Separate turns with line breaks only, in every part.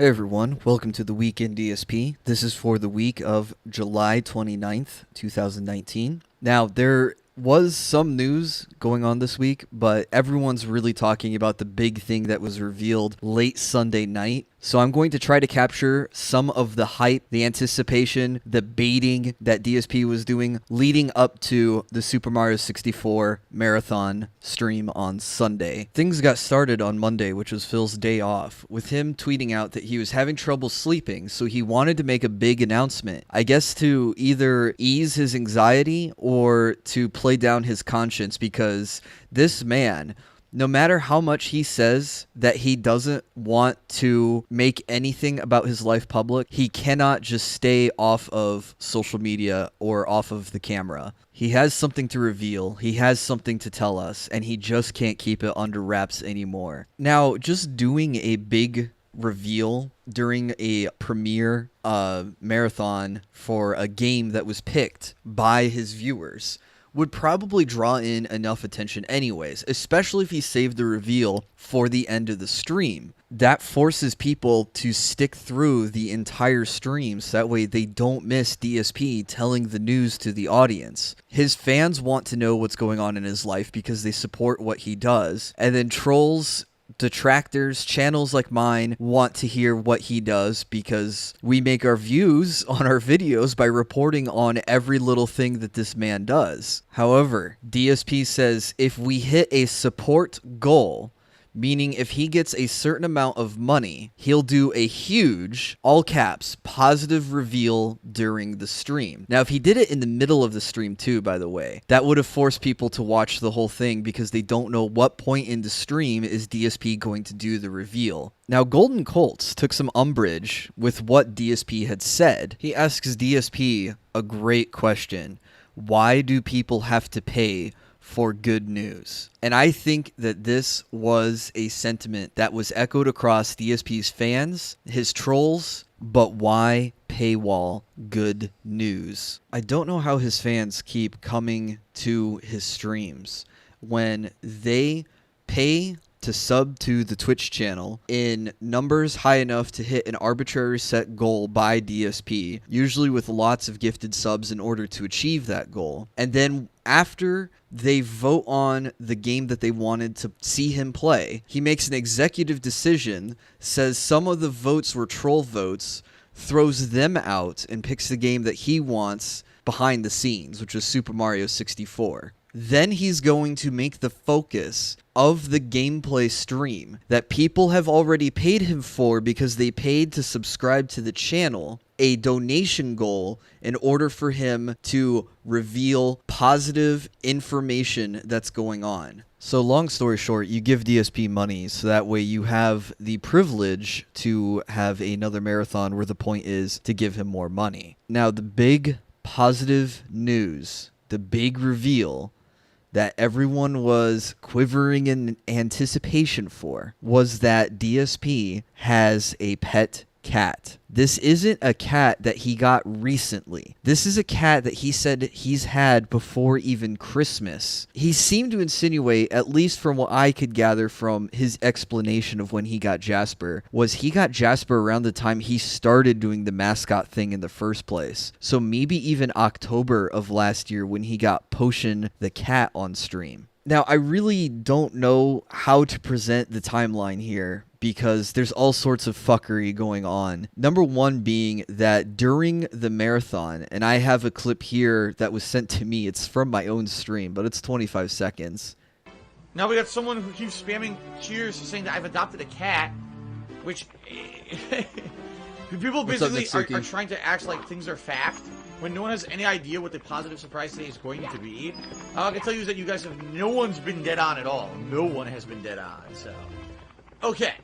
Hey everyone, welcome to the Week in DSP. This is for the week of July 29th, 2019. Now, there was some news going on this week, but everyone's really talking about the big thing that was revealed late Sunday night. So I'm going to try to capture some of the hype, the anticipation, the baiting that DSP was doing leading up to the Super Mario 64 marathon stream on Sunday. Things got started on Monday, which was Phil's day off, with him tweeting out that he was having trouble sleeping, so he wanted to make a big announcement. I guess to either ease his anxiety or to play down his conscience, because this man, no matter how much he says that he doesn't want to make anything about his life public, he cannot just stay off of social media or off of the camera. He has something to reveal, he has something to tell us, and he just can't keep it under wraps anymore. Now, just doing a big reveal during a premiere marathon for a game that was picked by his viewers would probably draw in enough attention anyways, especially if he saved the reveal for the end of the stream. That forces people to stick through the entire stream so that way they don't miss DSP telling the news to the audience. His fans want to know what's going on in his life because they support what he does, and then trolls, detractors, channels like mine want to hear what he does because we make our views on our videos by reporting on every little thing that this man does. However, DSP says if we hit a support goal, meaning if he gets a certain amount of money, he'll do a huge, all caps, positive reveal during the stream. Now, if he did it in the middle of the stream too, by the way, that would have forced people to watch the whole thing because they don't know what point in the stream is DSP going to do the reveal. Now, Golden Colts took some umbrage with what DSP had said. He asks DSP a great question. Why do people have to pay for good news? And I think that this was a sentiment that was echoed across DSP's fans, his trolls, but why paywall good news? I don't know how his fans keep coming to his streams when they pay to sub to the Twitch channel in numbers high enough to hit an arbitrary set goal by DSP, usually with lots of gifted subs in order to achieve that goal. And then after they vote on the game that they wanted to see him play, he makes an executive decision, says some of the votes were troll votes, throws them out, and picks the game that he wants behind the scenes, which was Super Mario 64. Then he's going to make the focus of the gameplay stream that people have already paid him for because they paid to subscribe to the channel a donation goal in order for him to reveal positive information that's going on. So long story short, you give DSP money so that way you have the privilege to have another marathon where the point is to give him more money. Now, the big positive news, the big reveal that everyone was quivering in anticipation for was that DSP has a pet cat. This isn't a cat that he got recently. This is a cat that he said he's had before even Christmas. He seemed to insinuate, at least from what I could gather from his explanation of when he got Jasper, was he got Jasper around the time he started doing the mascot thing in the first place. So maybe even October of last year when he got Potion the cat on stream. Now, I really don't know how to present the timeline here because there's all sorts of fuckery going on. Number one being that during the marathon, and I have a clip here that was sent to me, it's from my own stream, but it's 25 seconds.
Now we got someone who keeps spamming cheers saying that I've adopted a cat, which people basically are trying to act like things are fact when no one has any idea what the positive surprise today is going to be. All I can tell you is that you guys have, no one's been dead on at all. No one has been dead on, so. Okay.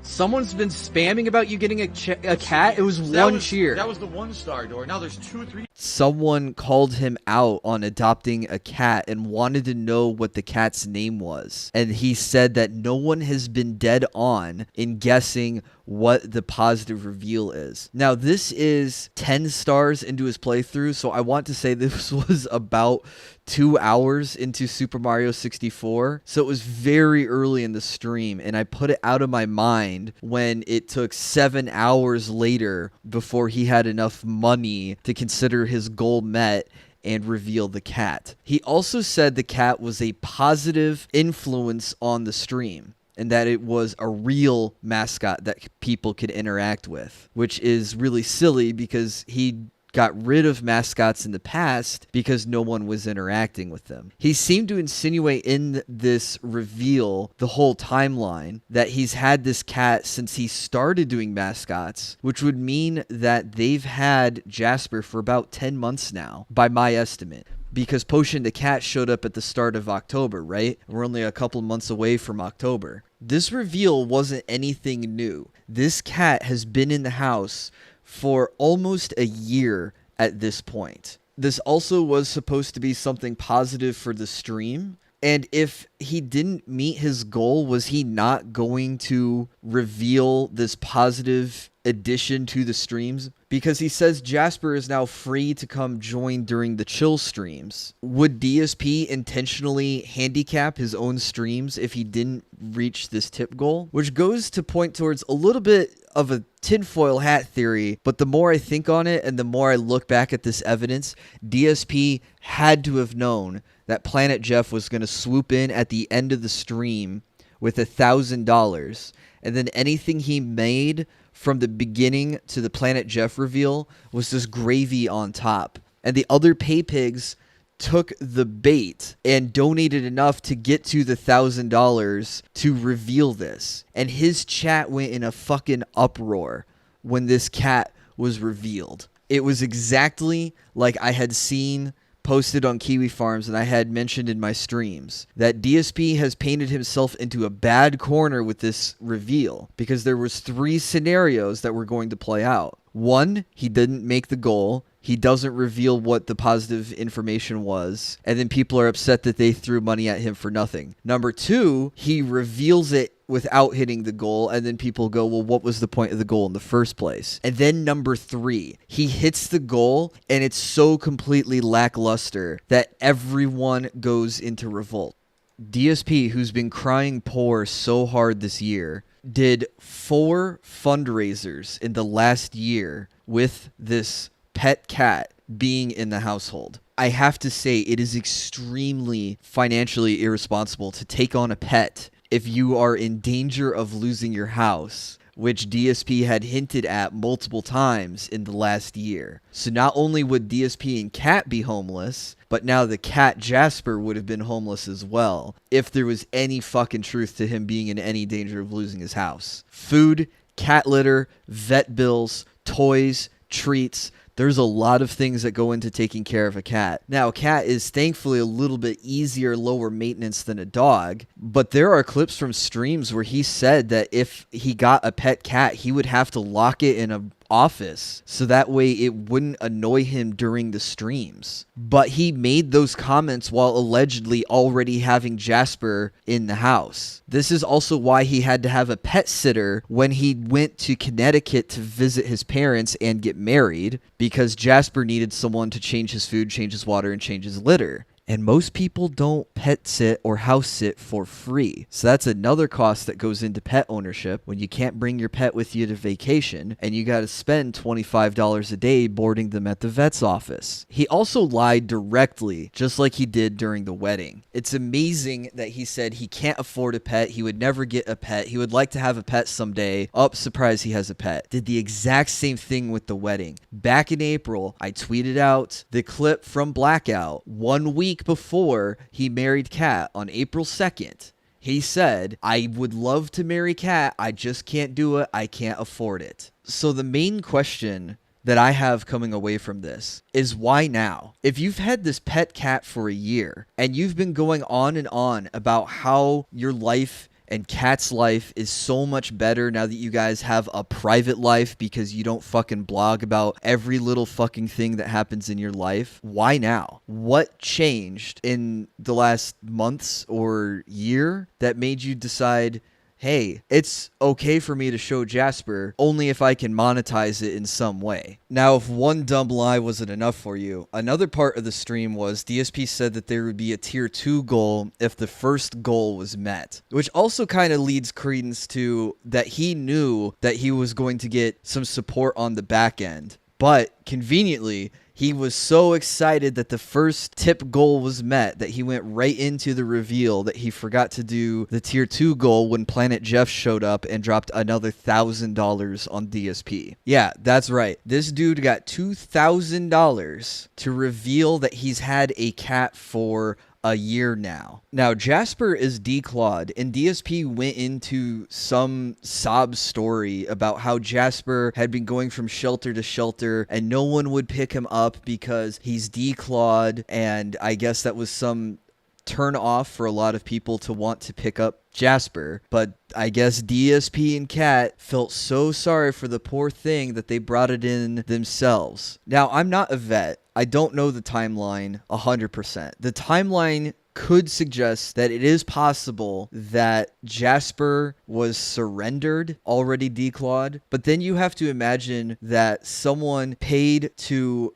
Someone's been spamming about you getting a cat? It was one cheer.
That was the one star door. Now there's 2 or 3.
Someone called him out on adopting a cat and wanted to know what the cat's name was. And he said that no one has been dead on in guessing what the positive reveal is. Now, this is 10 stars into his playthrough, so I want to say this was about 2 hours into Super Mario 64. So it was very early in the stream, and I put it out of my mind mind when it took 7 hours later before he had enough money to consider his goal met and reveal the cat. He also said the cat was a positive influence on the stream and that it was a real mascot that people could interact with, which is really silly because he got rid of mascots in the past because no one was interacting with them. He seemed to insinuate in this reveal the whole timeline that he's had this cat since he started doing mascots, which would mean that they've had Jasper for about 10 months now, by my estimate. Because Potion the cat showed up at the start of October, right? We're only a couple months away from October. This reveal wasn't anything new. This cat has been in the house for almost a year at this point. This also was supposed to be something positive for the stream. And if he didn't meet his goal, was he not going to reveal this positive addition to the streams? Because he says Jasper is now free to come join during the chill streams. Would DSP intentionally handicap his own streams if he didn't reach this tip goal? Which goes to point towards a little bit of a tinfoil hat theory, but the more I think on it and the more I look back at this evidence, DSP had to have known that Planet Jeff was going to swoop in at the end of the stream with $1,000, and then anything he made from the beginning to the Planet Jeff reveal was just gravy on top. And the other pay pigs took the bait and donated enough to get to the $1,000 to reveal this. And his chat went in a fucking uproar when this cat was revealed. It was exactly like I had seen posted on Kiwi Farms and I had mentioned in my streams that DSP has painted himself into a bad corner with this reveal because there was 3 scenarios that were going to play out. 1, he didn't make the goal. He doesn't reveal what the positive information was, and then people are upset that they threw money at him for nothing. Number 2, he reveals it without hitting the goal, and then people go, well, what was the point of the goal in the first place? And then number 3, he hits the goal, and it's so completely lackluster that everyone goes into revolt. DSP, who's been crying poor so hard this year, did 4 fundraisers in the last year with this pet cat being in the household. I have to say it is extremely financially irresponsible to take on a pet if you are in danger of losing your house, which DSP had hinted at multiple times in the last year. So not only would DSP and cat be homeless, but now the cat Jasper would have been homeless as well if there was any fucking truth to him being in any danger of losing his house. Food, cat litter, vet bills, toys, treats. There's a lot of things that go into taking care of a cat. Now, a cat is thankfully a little bit easier, lower maintenance than a dog, but there are clips from streams where he said that if he got a pet cat, he would have to lock it in a office so that way it wouldn't annoy him during the streams. But he made those comments while allegedly already having Jasper in the house. This is also why he had to have a pet sitter when he went to Connecticut to visit his parents and get married, because Jasper needed someone to change his food, change his water, and change his litter. And most people don't pet sit or house sit for free. So that's another cost that goes into pet ownership when you can't bring your pet with you to vacation and you got to spend $25 a day boarding them at the vet's office. He also lied directly, just like he did during the wedding. It's amazing that he said he can't afford a pet. He would never get a pet. He would like to have a pet someday. Oh, surprise, he has a pet. Did the exact same thing with the wedding. Back in April, I tweeted out the clip from Blackout 1 week before he married Kat on April 2nd. He said, I would love to marry Kat, I just can't do it, I can't afford it. So the main question that I have coming away from this is why now? If you've had this pet cat for a year and you've been going on and on about how your life and Kat's life is so much better now that you guys have a private life because you don't fucking blog about every little fucking thing that happens in your life. Why now? What changed in the last months or year that made you decide hey, it's okay for me to show Jasper only if I can monetize it in some way. Now, if one dumb lie wasn't enough for you, another part of the stream was DSP said that there would be a tier 2 goal if the first goal was met, which also kind of leads credence to that he knew that he was going to get some support on the back end. But conveniently, he was so excited that the first tip goal was met that he went right into the reveal that he forgot to do the tier 2 goal when Planet Jeff showed up and dropped another $1,000 on DSP. Yeah, that's right. This dude got $2,000 to reveal that he's had a cat for a year now. Now, Jasper is declawed, and DSP went into some sob story about how Jasper had been going from shelter to shelter, and no one would pick him up because he's declawed, and I guess that was some turn off for a lot of people to want to pick up Jasper. But I guess DSP and Cat felt so sorry for the poor thing that they brought it in themselves. Now, I'm not a vet. I don't know the timeline 100%. The timeline could suggest that it is possible that Jasper was surrendered, already declawed, but then you have to imagine that someone paid to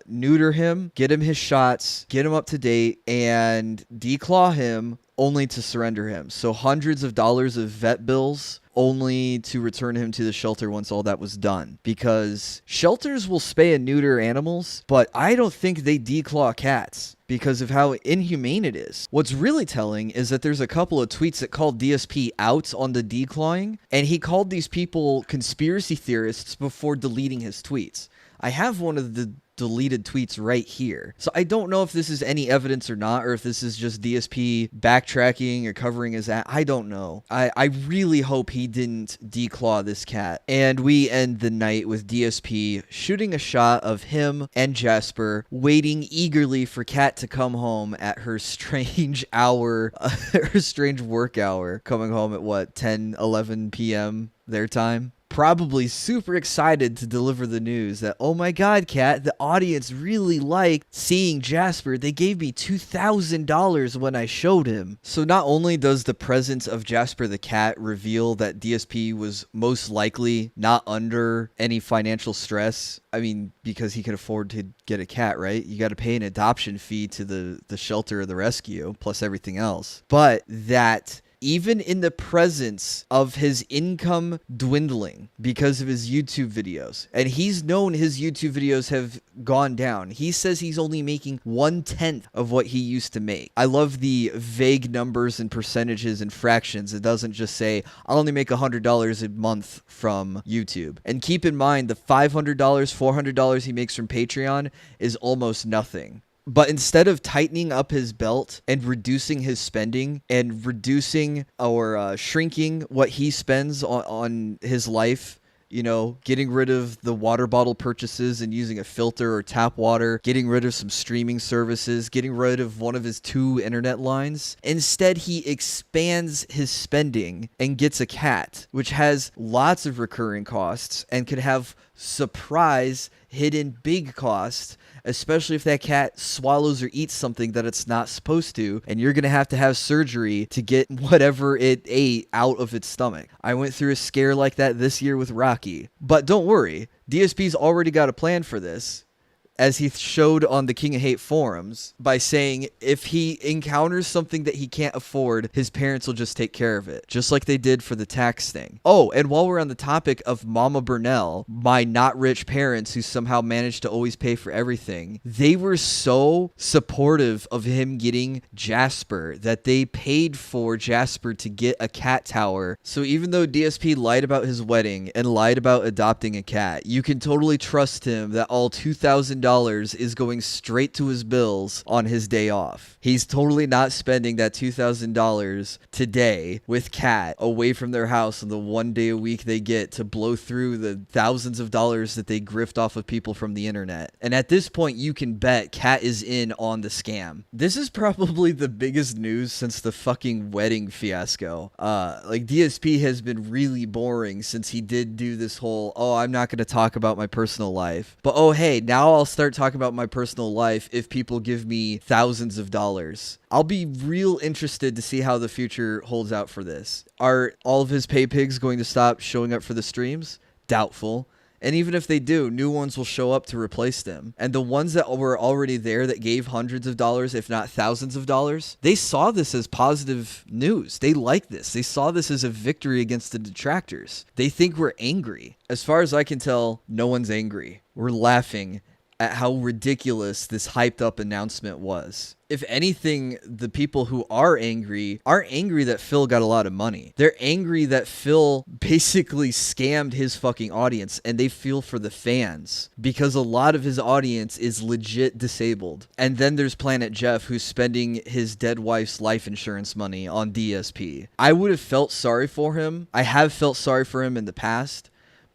neuter him, get him his shots, get him up to date, and declaw him only to surrender him. So hundreds of dollars of vet bills only to return him to the shelter once all that was done. Because shelters will spay and neuter animals, but I don't think they declaw cats because of how inhumane it is. What's really telling is that there's a couple of tweets that called DSP out on the declawing, and he called these people conspiracy theorists before deleting his tweets. I have one of the deleted tweets right here. So I don't know if this is any evidence or not, or if this is just DSP backtracking or covering his ass. I don't know. I really hope he didn't declaw this cat. And we end the night with DSP shooting a shot of him and Jasper waiting eagerly for Cat to come home at her strange hour, her strange work hour, coming home at what, 10, 11 p.m. their time? Probably super excited to deliver the news that, oh my god, Cat, the audience really liked seeing Jasper. They gave me $2,000 when I showed him. So not only does the presence of Jasper the cat reveal that DSP was most likely not under any financial stress, I mean, because he can afford to get a cat, right? You got to pay an adoption fee to the shelter or the rescue, plus everything else. But that even in the presence of his income dwindling because of his YouTube videos, and he's known his YouTube videos have gone down. He says he's only making 1/10 of what he used to make. I love the vague numbers and percentages and fractions. It doesn't just say, I'll only make $100 a month from YouTube. And keep in mind, the $500, $400 he makes from Patreon is almost nothing. But instead of tightening up his belt and reducing his spending and reducing or shrinking what he spends on his life, you know, getting rid of the water bottle purchases and using a filter or tap water, getting rid of some streaming services, getting rid of one of his 2 internet lines. Instead, he expands his spending and gets a cat, which has lots of recurring costs and could have surprise hidden big costs, especially if that cat swallows or eats something that it's not supposed to, and you're going to have surgery to get whatever it ate out of its stomach. I went through a scare like that this year with Rocky. But don't worry, DSP's already got a plan for this, as he showed on the King of Hate forums, by saying if he encounters something that he can't afford, his parents will just take care of it, just like they did for the tax thing. Oh, and while we're on the topic of Mama Burnell, my not rich parents who somehow managed to always pay for everything, they were so supportive of him getting Jasper that they paid for Jasper to get a cat tower. So even though DSP lied about his wedding and lied about adopting a cat, you can totally trust him that all $2,000 is going straight to his bills on his day off. He's totally not spending that $2,000 today with Cat away from their house on the 1 day a week they get to blow through the thousands of dollars that they grift off of people from the internet. And at this point, you can bet Cat is in on the scam. This is probably the biggest news since the fucking wedding fiasco. Like DSP has been really boring since he did do this whole, oh, I'm not going to talk about my personal life, but oh, hey, now I'll start talking about my personal life if people give me thousands of dollars. I'll be real interested to see how the future holds out for this. Are all of his pay pigs going to stop showing up for the streams? Doubtful. And even if they do, new ones will show up to replace them. And the ones that were already there that gave hundreds of dollars, if not thousands of dollars, they saw this as positive news. They like this. They saw this as a victory against the detractors. They think we're angry. As far as I can tell, no one's angry. We're laughing at how ridiculous this hyped up announcement was. If anything, the people who are angry aren't angry that Phil got a lot of money. They're angry that Phil basically scammed his fucking audience, and they feel for the fans because a lot of his audience is legit disabled. And then there's Planet Jeff, who's spending his dead wife's life insurance money on DSP. I would have felt sorry for him. I have felt sorry for him in the past.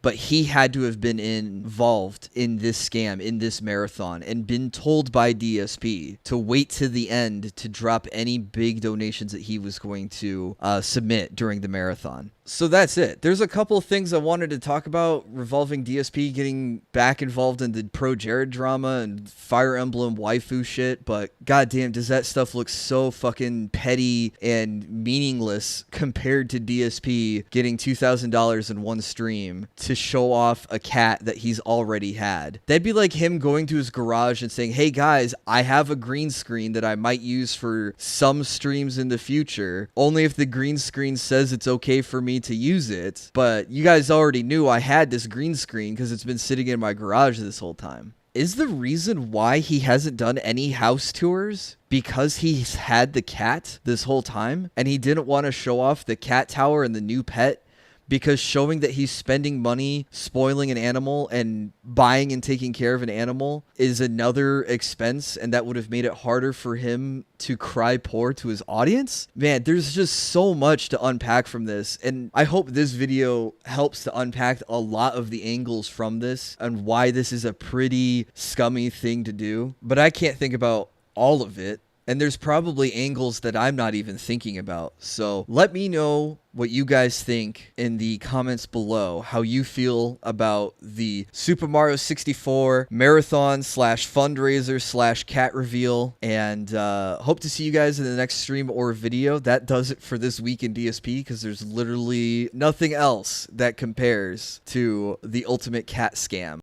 But he had to have been involved in this scam, in this marathon, and been told by DSP to wait to the end to drop any big donations that he was going to submit during the marathon. So that's it. There's a couple of things I wanted to talk about revolving DSP getting back involved in the Pro Jared drama and Fire Emblem waifu shit, but goddamn, does that stuff look so fucking petty and meaningless compared to DSP getting $2,000 in one stream to show off a cat that he's already had. That'd be like him going to his garage and saying, hey guys, I have a green screen that I might use for some streams in the future, only if the green screen says it's okay for me to use it, but you guys already knew I had this green screen because it's been sitting in my garage this whole time. Is the reason why he hasn't done any house tours because he's had the cat this whole time and he didn't want to show off the cat tower and the new pet? Because showing that he's spending money spoiling an animal and buying and taking care of an animal is another expense, and that would have made it harder for him to cry poor to his audience? Man, there's just so much to unpack from this, and I hope this video helps to unpack a lot of the angles from this and why this is a pretty scummy thing to do. But I can't think about all of it. And there's probably angles that I'm not even thinking about. So let me know what you guys think in the comments below, how you feel about the Super Mario 64 marathon / fundraiser / cat reveal. And hope to see you guys in the next stream or video. That does it for this week in DSP, because there's literally nothing else that compares to the ultimate cat scam.